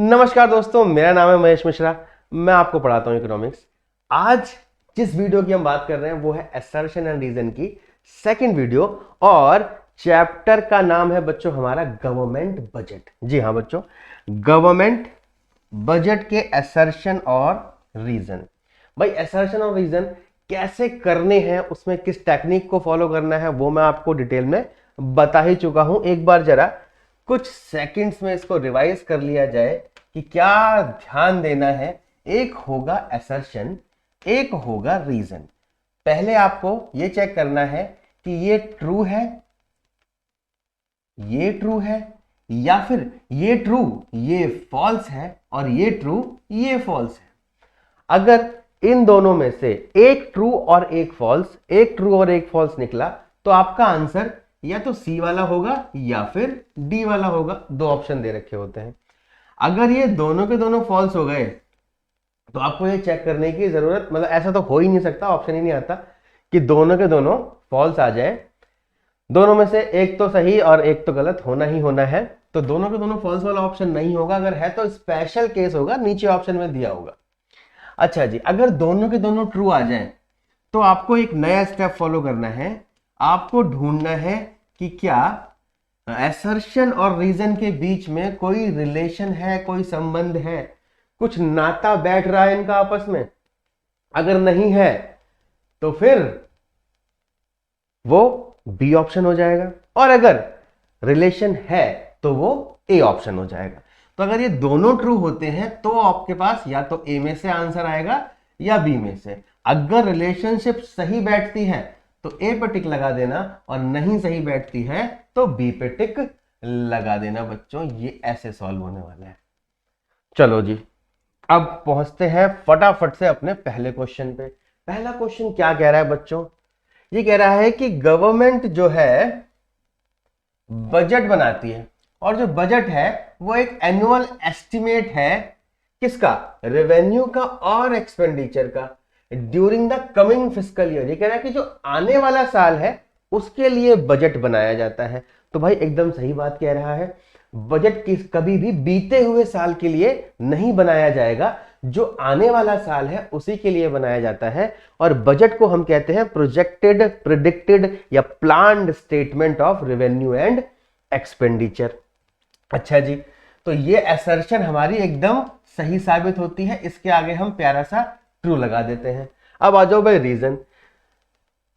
नमस्कार दोस्तों, मेरा नाम है महेश मिश्रा। मैं आपको पढ़ाता हूं इकोनॉमिक्स। आज जिस वीडियो की हम बात कर रहे हैं वो है असर्शन एंड रीजन की सेकंड वीडियो, और चैप्टर का नाम है बच्चों हमारा गवर्नमेंट बजट। जी हाँ बच्चों, गवर्नमेंट बजट के असर्शन और रीजन। भाई असर्शन और रीजन कैसे करने हैं, उसमें किस टेक्निक को फॉलो करना है वो मैं आपको डिटेल में बता ही चुका हूं। एक बार जरा कुछ सेकंड्स में इसको रिवाइज कर लिया जाए कि क्या ध्यान देना है। एक होगा असर्शन, एक होगा रीजन। पहले आपको यह चेक करना है कि ये ट्रू है, ये ट्रू है, या फिर ये ट्रू ये फॉल्स है, और ये ट्रू ये फॉल्स है। अगर इन दोनों में से एक ट्रू और एक फॉल्स, एक ट्रू और एक फॉल्स निकला तो आपका आंसर या तो सी वाला होगा या फिर डी वाला होगा। दो ऑप्शन दे रखे होते हैं। अगर ये दोनों के दोनों फॉल्स हो गए तो आपको ये चेक करने की जरूरत, मतलब ऐसा तो हो ही नहीं सकता, ऑप्शन ही नहीं आता कि दोनों के दोनों फॉल्स आ जाए। दोनों में से एक तो सही और एक तो गलत होना ही होना है, तो दोनों के दोनों फॉल्स वाला ऑप्शन नहीं होगा। अगर है तो स्पेशल केस होगा, नीचे ऑप्शन में दिया होगा। अच्छा जी, अगर दोनों के दोनों ट्रू आ जाए तो आपको एक नया स्टेप फॉलो करना है। आपको ढूंढना है कि क्या असर्शन और रीजन के बीच में कोई रिलेशन है, कोई संबंध है, कुछ नाता बैठ रहा है इनका आपस में। अगर नहीं है तो फिर वो बी ऑप्शन हो जाएगा, और अगर रिलेशन है तो वो ए ऑप्शन हो जाएगा। तो अगर ये दोनों ट्रू होते हैं तो आपके पास या तो ए में से आंसर आएगा या बी में से। अगर रिलेशनशिप सही बैठती है तो ए पे टिक लगा देना, और नहीं सही बैठती है तो बी पे टिक लगा देना। बच्चों ये ऐसे सॉल्व होने वाला है। चलो जी, अब पहुंचते हैं फटाफट से अपने पहले क्वेश्चन पे। पहला क्वेश्चन क्या कह रहा है बच्चों? ये कह रहा है कि गवर्नमेंट जो है बजट बनाती है, और जो बजट है वो एक एनुअल एस्टिमेट है किसका? रेवेन्यू का और एक्सपेंडिचर का, during the coming fiscal year. ये कह रहा है कि जो आने वाला साल है उसके लिए बजट बनाया जाता है। तो भाई एकदम सही बात कह रहा है। बजट कभी भी बीते हुए साल के लिए नहीं बनाया जाएगा, जो आने वाला साल है उसी के लिए बनाया जाता है। और बजट को हम कहते हैं प्रोजेक्टेड, प्रिडिक्टेड या planned statement of revenue and expenditure. अच्छा जी, तो ये असर्शन हमारी एकदम सही साबित होती है। इसके आगे हम प्यारा सा ट्रू लगा देते हैं। अब आ जाओ भाई reason.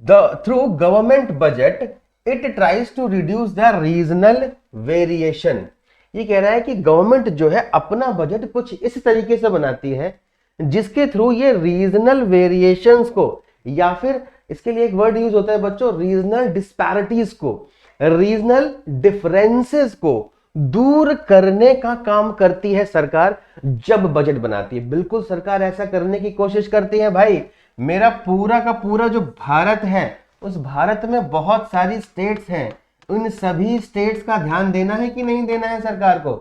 Through government budget it tries to reduce the regional variation. ये कह रहा है कि गवर्नमेंट जो है अपना बजट कुछ इस तरीके से बनाती है जिसके थ्रू ये रीजनल वेरिएशंस को, या फिर इसके लिए एक वर्ड यूज होता है बच्चों, रीजनल डिस्पैरिटीज को, रीजनल डिफरेंसेस को दूर करने का काम करती है सरकार जब बजट बनाती है। बिल्कुल सरकार ऐसा करने की कोशिश करती है। भाई मेरा पूरा का पूरा जो भारत है, उस भारत में बहुत सारी स्टेट्स हैं। उन सभी स्टेट्स का ध्यान देना है कि नहीं देना है सरकार को?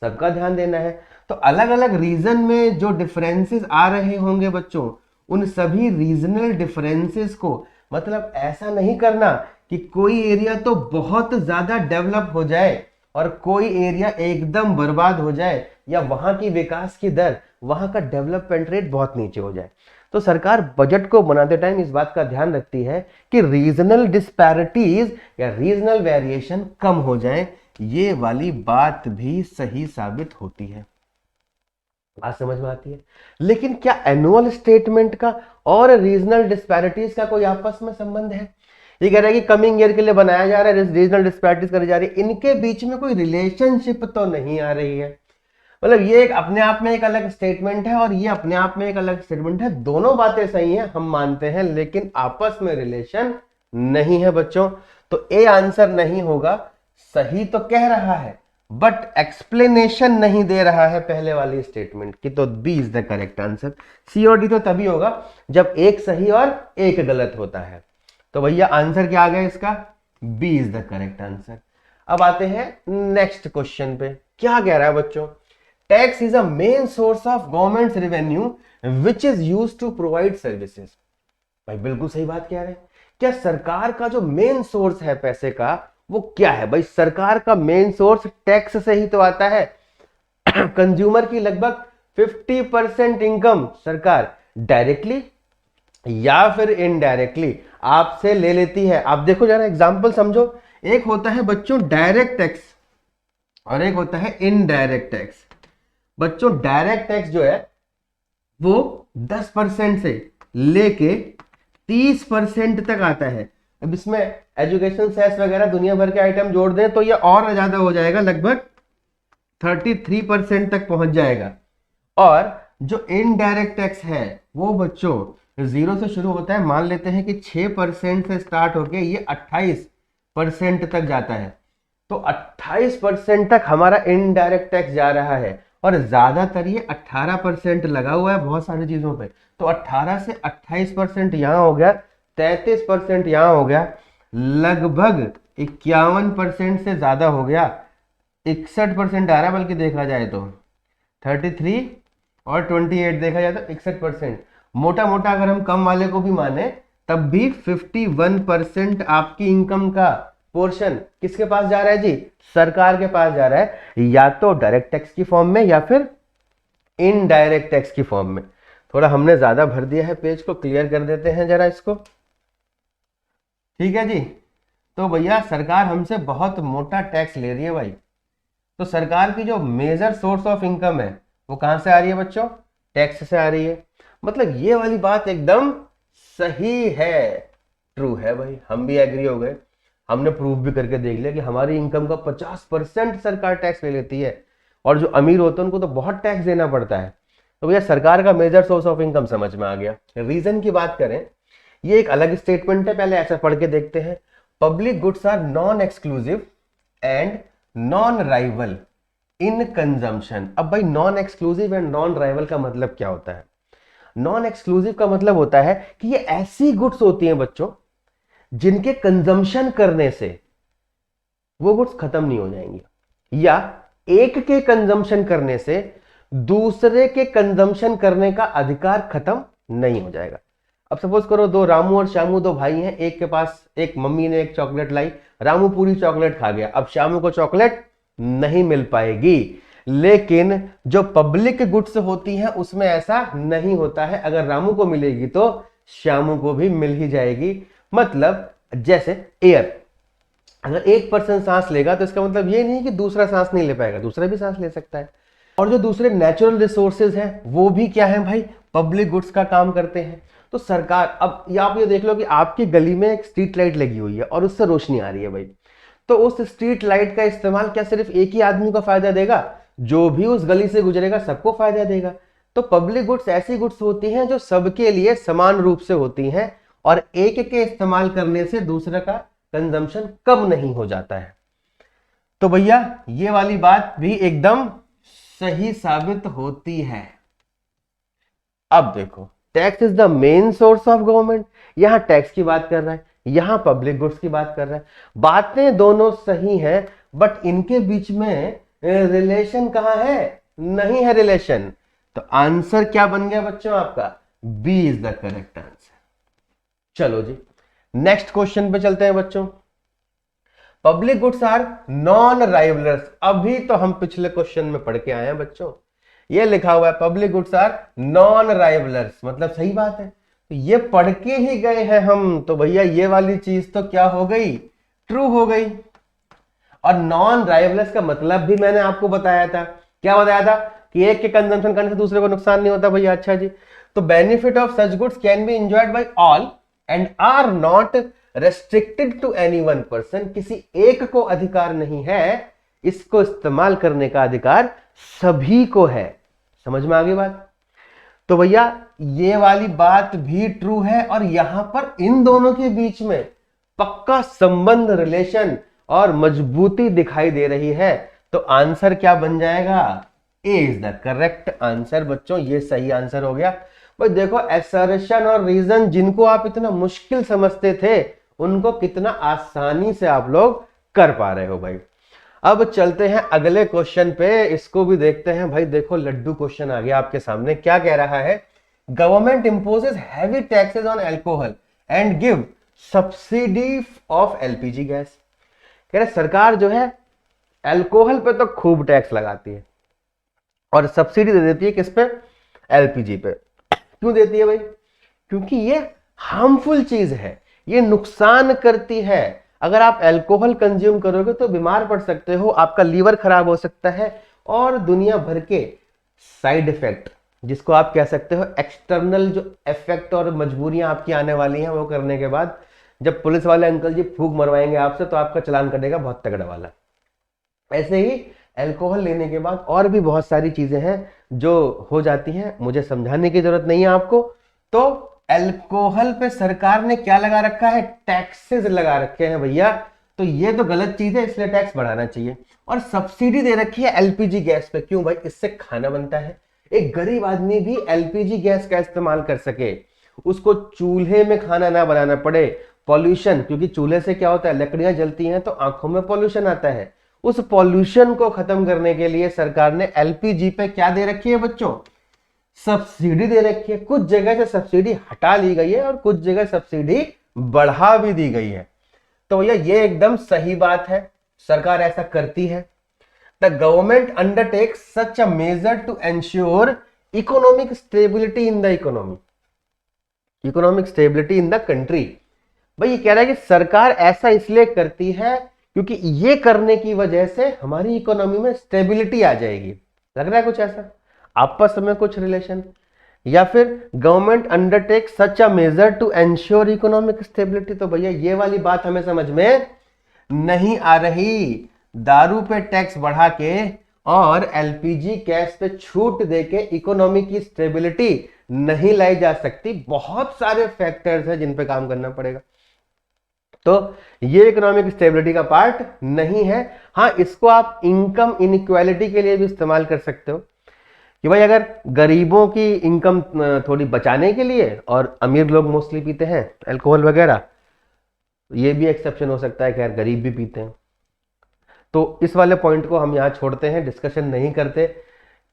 सबका ध्यान देना है। तो अलग अलग रीजन में जो डिफरेंसेस आ रहे होंगे बच्चों, उन सभी रीजनल डिफरेंसेस को, मतलब ऐसा नहीं करना कि कोई एरिया तो बहुत ज्यादा डेवलप हो जाए और कोई एरिया एकदम बर्बाद हो जाए, या वहां की विकास की दर, वहां का डेवलपमेंट रेट बहुत नीचे हो जाए। तो सरकार बजट को बनाते टाइम इस बात का ध्यान रखती है कि रीजनल डिस्पैरिटीज या रीजनल वेरिएशन कम हो जाए। ये वाली बात भी सही साबित होती है। बात समझ में आती है? लेकिन क्या एनुअल स्टेटमेंट का और रीजनल डिस्पैरिटीज का कोई आपस में संबंध है? ये कह रहा है कि कमिंग ईयर के लिए बनाया जा रहा है, रीजनल डिस्पैरिटीज करी जा रही है, इनके बीच में कोई रिलेशनशिप तो नहीं आ रही है। मतलब ये एक अपने आप में एक अलग स्टेटमेंट है और ये अपने आप में एक अलग स्टेटमेंट है। दोनों बातें सही हैं, हम मानते हैं, लेकिन आपस में रिलेशन नहीं है बच्चों। तो ए आंसर नहीं होगा। सही तो कह रहा है बट एक्सप्लेनेशन नहीं दे रहा है पहले वाली स्टेटमेंट की, तो B is the correct answer. C और डी तो तभी होगा जब एक सही और एक गलत होता है। तो भैया आंसर क्या आ गया इसका? B is the correct answer. अब आते हैं नेक्स्ट क्वेश्चन पे। क्या कह रहा है बच्चों? Tax is a main source of government revenue which is use to provide services. भाई बिल्कुल सही बात कह रहे हैं। क्या सरकार का जो मेन सोर्स है पैसे का वो क्या है? भाई सरकार का मेन सोर्स टैक्स से ही तो आता है। कंज्यूमर की लगभग 50% इनकम सरकार डायरेक्टली या फिर इनडायरेक्टली आपसे ले लेती है। आप देखो जरा एग्जांपल समझो, एक होता है बच्चों डायरेक्ट टैक्स और एक होता है इनडायरेक्ट टैक्स। बच्चों डायरेक्ट टैक्स जो है वो 10% से लेके 30% तक आता है। अब इसमें एजुकेशन सेस वगैरह दुनिया भर के आइटम जोड़ दें तो ये और ज्यादा हो जाएगा, लगभग 33% तक पहुंच जाएगा। और जो इनडायरेक्ट टैक्स है वो बच्चों 0 से शुरू होता है, मान लेते हैं कि 6% से स्टार्ट होके ये 28% तक जाता है। तो 28% तक हमारा इनडायरेक्ट टैक्स जा रहा है और ज्यादातर ये 18% लगा हुआ है बहुत सारी चीजों पे। तो 18 से 28% यहां हो गया, 33% यहां हो गया, लगभग 51% से ज्यादा हो गया, 61% आ रहा है बल्कि देखा जाए तो 33 और 28 देखा जाए तो 61%। मोटा मोटा अगर हम कम वाले को भी माने तब भी 51% आपकी इनकम का पोर्शन किसके पास जा रहा है जी? सरकार के पास जा रहा है, या तो डायरेक्ट टैक्स की फॉर्म में या फिर इनडायरेक्ट टैक्स की फॉर्म में। थोड़ा हमने ज्यादा भर दिया है, पेज को क्लियर कर देते हैं जरा इसको, ठीक है जी। तो भैया सरकार हमसे बहुत मोटा टैक्स ले रही है भाई। तो सरकार की जो मेजर सोर्स ऑफ इनकम है वो कहां से आ रही है बच्चों? टैक्स से आ रही है। मतलब ये वाली बात एकदम सही है, ट्रू है भाई, हम भी एग्री हो गए। हमने प्रूफ भी करके देख लिया कि हमारी इनकम का 50% सरकार टैक्स ले लेती है और जो अमीर होते हैं उनको तो बहुत टैक्स देना पड़ता है। तो भैया सरकार का मेजर सोर्स ऑफ इनकम समझ में आ गया। रीजन की बात करें, ये एक अलग स्टेटमेंट है, पहले ऐसा पढ़ के देखते हैं। Public goods are non exclusive and non rival in consumption. अब भाई non exclusive and non rival का मतलब क्या होता है? नॉन एक्सक्लूसिव का मतलब होता है कि ये ऐसी गुड्स होती हैं बच्चों जिनके कंजम्पशन करने से वो गुड्स खत्म नहीं हो जाएंगी, या एक के कंजम्पशन करने से दूसरे के कंजम्पशन करने का अधिकार खत्म नहीं हो जाएगा। अब सपोज करो दो रामू और श्यामू दो भाई हैं, एक के पास एक मम्मी ने एक चॉकलेट लाई, रामू पूरी चॉकलेट खा गया, अब श्यामू को चॉकलेट नहीं मिल पाएगी। लेकिन जो पब्लिक गुड्स होती हैं उसमें ऐसा नहीं होता है, अगर रामू को मिलेगी तो श्यामू को भी मिल ही जाएगी। मतलब जैसे एयर, अगर एक पर्सन सांस लेगा तो इसका मतलब ये नहीं कि दूसरा सांस नहीं ले पाएगा, दूसरा भी सांस ले सकता है। और जो दूसरे नेचुरल रिसोर्सेज हैं वो भी क्या है भाई? पब्लिक गुड्स का काम करते हैं। तो सरकार, अब आप ये देख लो कि आपकी गली में एक स्ट्रीट लाइट लगी हुई है और उससे रोशनी आ रही है भाई, तो उस स्ट्रीट लाइट का इस्तेमाल क्या सिर्फ एक ही आदमी को फायदा देगा? जो भी उस गली से गुजरेगा सबको फायदा देगा। तो पब्लिक गुड्स ऐसी गुड्स होती हैं जो सबके लिए समान रूप से होती हैं और एक के इस्तेमाल करने से दूसरे का कंजम्पशन कम नहीं हो जाता है। तो भैया ये वाली बात भी एकदम सही साबित होती है। अब देखो, tax is the main source of government, यहां टैक्स की बात कर रहा है, यहां पब्लिक गुड्स की बात कर रहा है। बातें दोनों सही हैं, बट इनके बीच में रिलेशन कहां है? नहीं है रिलेशन। तो आंसर क्या बन गया बच्चों आपका? B is the correct answer. चलो जी नेक्स्ट क्वेश्चन पे चलते हैं बच्चों। Public goods are non rivalrous. अभी तो हम पिछले क्वेश्चन में पढ़ के आए हैं बच्चों, ये लिखा हुआ है पब्लिक गुड्स आर नॉन राइवलर्स, मतलब सही बात है, तो ये पढ़ के ही गए हैं हम। तो भैया ये वाली चीज तो क्या हो गई? ट्रू हो गई। और नॉन राइवलर्स का मतलब भी मैंने आपको बताया था। क्या बताया था? कि एक के कंजम्पशन करने से दूसरे को नुकसान नहीं होता भैया। अच्छा जी, तो benefit of such goods can be enjoyed by all and are not restricted to any one person. किसी एक को अधिकार नहीं है, इसको इस्तेमाल करने का अधिकार सभी को है। समझ में आ गई बात? तो भैया ये वाली बात भी ट्रू है और यहां पर इन दोनों के बीच में पक्का संबंध, रिलेशन और मजबूती दिखाई दे रही है। तो आंसर क्या बन जाएगा? ए इज द करेक्ट आंसर बच्चों, ये सही आंसर हो गया। भाई देखो, असर्शन और रीजन जिनको आप इतना मुश्किल समझते थे उनको कितना आसानी से आप लोग कर पा रहे हो भाई। अब चलते हैं अगले क्वेश्चन पे, इसको भी देखते हैं भाई। देखो लड्डू क्वेश्चन आ गया आपके सामने। क्या कह रहा है? Government imposes heavy taxes on alcohol and give subsidy of LPG gas. कह रहे सरकार जो है अल्कोहल पे तो खूब टैक्स लगाती है, और सब्सिडी दे देती है किस पे? एलपीजी पे। क्यों देती है भाई? क्योंकि ये हार्मफुल चीज है, ये नुकसान करती है। अगर आप अल्कोहल कंज्यूम करोगे तो बीमार पड़ सकते हो, आपका लीवर खराब हो सकता है, और दुनिया भर के साइड इफेक्ट, जिसको आप कह सकते हो एक्सटर्नल जो इफेक्ट और मजबूरियां आपकी आने वाली हैं, वो करने के बाद जब पुलिस वाले अंकल जी फूंक मरवाएंगे आपसे तो आपका चालान कटेगा बहुत तगड़ा वाला। ऐसे ही अल्कोहल लेने के बाद और भी बहुत सारी चीजें हैं जो हो जाती हैं, मुझे समझाने की जरूरत नहीं है आपको। तो अल्कोहल पे सरकार ने क्या लगा रखा है? टैक्सेस लगा रखे हैं भैया। तो ये तो गलत चीज है, इसलिए टैक्स बढ़ाना चाहिए। और सब्सिडी दे रखी है एलपीजी गैस पे। क्यों भाई? इससे खाना बनता है, एक गरीब आदमी भी एलपीजी गैस का इस्तेमाल कर सके, उसको चूल्हे में खाना ना बनाना पड़े। पॉल्यूशन, क्योंकि चूल्हे से क्या होता है, लकड़ियां जलती हैं तो आंखों में पॉल्यूशन आता है। उस पॉल्यूशन को खत्म करने के लिए सरकार ने एलपीजी पे क्या दे रखी है बच्चों? सब्सिडी दे रखी है। कुछ जगह से सब्सिडी हटा ली गई है और कुछ जगह सब्सिडी बढ़ा भी दी गई है। तो भैया ये एकदम सही बात है, सरकार ऐसा करती है। The government undertakes such a measure to ensure economic stability in the economic stability in the country. भाई ये कह रहा है कि सरकार ऐसा इसलिए करती है क्योंकि ये करने की वजह से हमारी इकोनॉमी में स्टेबिलिटी आ जाएगी। लग रहा है कुछ ऐसा आपस में कुछ रिलेशन? या फिर government undertake such a measure to ensure economic stability. तो भैया ये वाली बात हमें समझ में नहीं आ रही। दारू पे टैक्स बढ़ा के और एलपीजी गैस पे छूट देके इकोनॉमी की स्टेबिलिटी नहीं लाई जा सकती। बहुत सारे फैक्टर्स हैं जिन पे काम करना पड़ेगा। तो ये इकोनॉमिक स्टेबिलिटी का पार्ट नहीं है। हाँ, इसको आप इनकम इनइक्वालिटी के लिए भी इस्तेमाल कर सकते हो कि भाई अगर गरीबों की इनकम थोड़ी बचाने के लिए, और अमीर लोग मोस्टली पीते हैं अल्कोहल वगैरह, ये भी एक्सेप्शन हो सकता है, खैर गरीब भी पीते हैं। तो इस वाले पॉइंट को हम यहाँ छोड़ते हैं, डिस्कशन नहीं करते,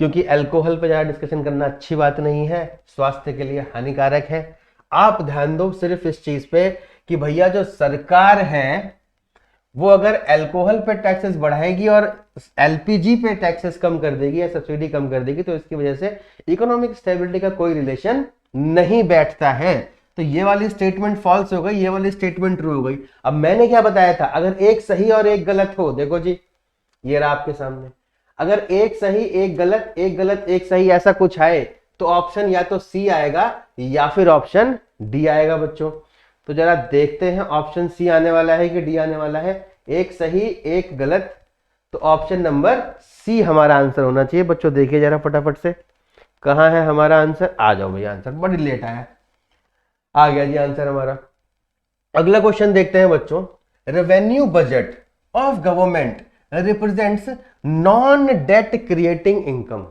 क्योंकि अल्कोहल पे ज़्यादा डिस्कशन करना अच्छी बात नहीं है, स्वास्थ्य के लिए हानिकारक है। आप ध्यान दो सिर्फ इस चीज पे कि भैया जो सरकार है वो अगर अल्कोहल पे टैक्सेस बढ़ाएगी और एलपीजी पे टैक्सेस कम कर देगी या सब्सिडी कम कर देगी, तो इसकी वजह से इकोनॉमिक स्टेबिलिटी का कोई रिलेशन नहीं बैठता है। तो ये वाली स्टेटमेंट फॉल्स हो गई, ये वाली स्टेटमेंट ट्रू हो गई। अब मैंने क्या बताया था, अगर एक सही और एक गलत हो, देखो जी ये रहा आपके सामने, अगर एक सही एक गलत, एक गलत एक सही, ऐसा कुछ आए तो ऑप्शन या तो सी आएगा या फिर ऑप्शन डी आएगा बच्चों। तो जरा देखते हैं ऑप्शन सी आने वाला है कि डी आने वाला है। एक सही एक गलत, तो ऑप्शन नंबर सी हमारा आंसर होना चाहिए बच्चों। देखिए जरा फटाफट से, कहां है हमारा आंसर? आ जाओ भैया, आंसर बड़ी लेट आया, आ गया जी आंसर हमारा। अगला क्वेश्चन देखते हैं बच्चों। Revenue budget of government represents non debt creating income.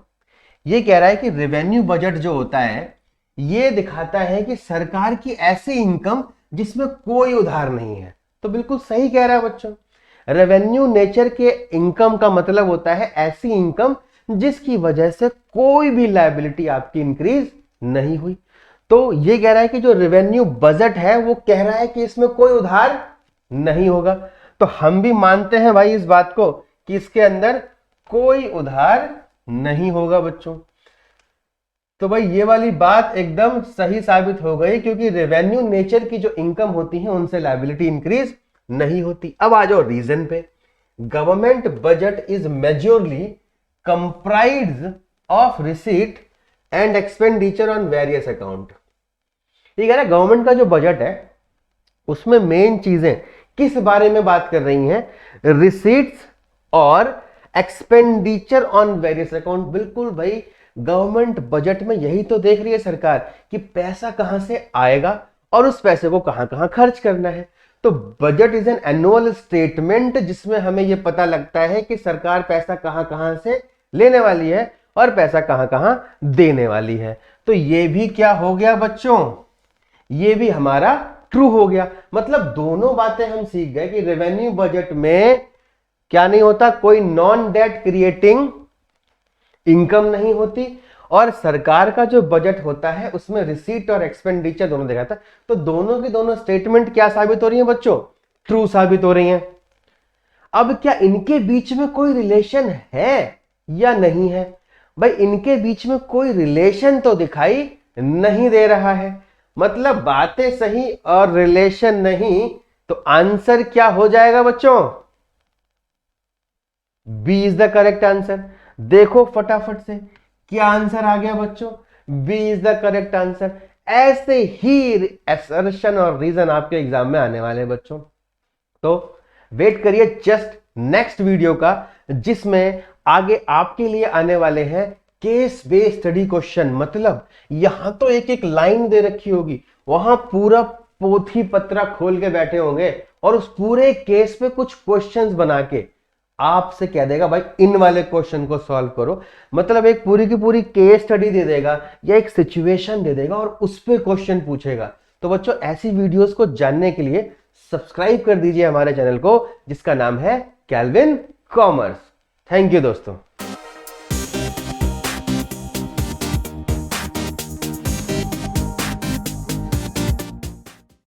ये कह रहा है कि रेवेन्यू बजट जो होता है ये दिखाता है कि सरकार की ऐसी इनकम जिसमें कोई उधार नहीं है। तो बिल्कुल सही कह रहा है बच्चों। रेवेन्यू नेचर के इनकम का मतलब होता है ऐसी इनकम जिसकी वजह से कोई भी लायबिलिटी आपकी इंक्रीज नहीं हुई। तो ये कह रहा है कि जो रेवेन्यू बजट है वो कह रहा है कि इसमें कोई उधार नहीं होगा। तो हम भी मानते हैं भाई इस बात को कि इसके अंदर कोई उधार नहीं होगा बच्चों। तो भाई ये वाली बात एकदम सही साबित हो गई, क्योंकि रेवेन्यू नेचर की जो इनकम होती है उनसे लायबिलिटी इंक्रीज नहीं होती। अब आ जाओ रीजन पे। Government budget is majorly comprise of receipt and expenditure on various account. ठीक है ना, गवर्नमेंट का जो बजट है उसमें मेन चीजें किस बारे में बात कर रही हैं? रिसीट्स और एक्सपेंडिचर ऑन वेरियस अकाउंट। बिल्कुल भाई, गवर्नमेंट बजट में यही तो देख रही है सरकार कि पैसा कहां से आएगा और उस पैसे को कहां कहां खर्च करना है। तो budget is an annual statement जिसमें हमें यह पता लगता है कि सरकार पैसा कहां कहां से लेने वाली है और पैसा कहां कहां देने वाली है। तो ये भी क्या हो गया बच्चों? ये भी हमारा ट्रू हो गया। मतलब दोनों बातें हम सीख गए कि रेवेन्यू बजट में क्या नहीं होता, कोई नॉन डेट क्रिएटिंग इनकम नहीं होती, और सरकार का जो बजट होता है उसमें रिसीट और एक्सपेंडिचर दोनों देखा था। तो दोनों की दोनों स्टेटमेंट क्या साबित हो रही है बच्चों? ट्रू साबित हो रही हैं। अब क्या इनके बीच में कोई रिलेशन है या नहीं है? भाई इनके बीच में कोई रिलेशन तो दिखाई नहीं दे रहा है, मतलब बातें सही और रिलेशन नहीं, तो आंसर क्या हो जाएगा बच्चों? B is the correct answer. देखो फटाफट से क्या आंसर आ गया बच्चों, B is the correct answer. ऐसे ही असर्शन और रीजन आपके एग्जाम में आने वाले हैं बच्चों। तो वेट करिए जस्ट नेक्स्ट वीडियो का, जिसमें आगे आपके लिए आने वाले हैं केस बेस्ड स्टडी क्वेश्चन। मतलब यहां तो एक एक लाइन दे रखी होगी, वहां पूरा पोथी पत्रा खोल के बैठे होंगे और उस पूरे केस पे कुछ क्वेश्चंस बना के आपसे कह देगा भाई इन वाले क्वेश्चन को सॉल्व करो। मतलब एक पूरी की पूरी केस स्टडी दे देगा या एक सिचुएशन दे देगा और उस पे क्वेश्चन पूछेगा। तो बच्चों ऐसी वीडियोस को जानने के लिए सब्सक्राइब कर दीजिए हमारे चैनल को, जिसका नाम है कैल्विन कॉमर्स। थैंक यू दोस्तों।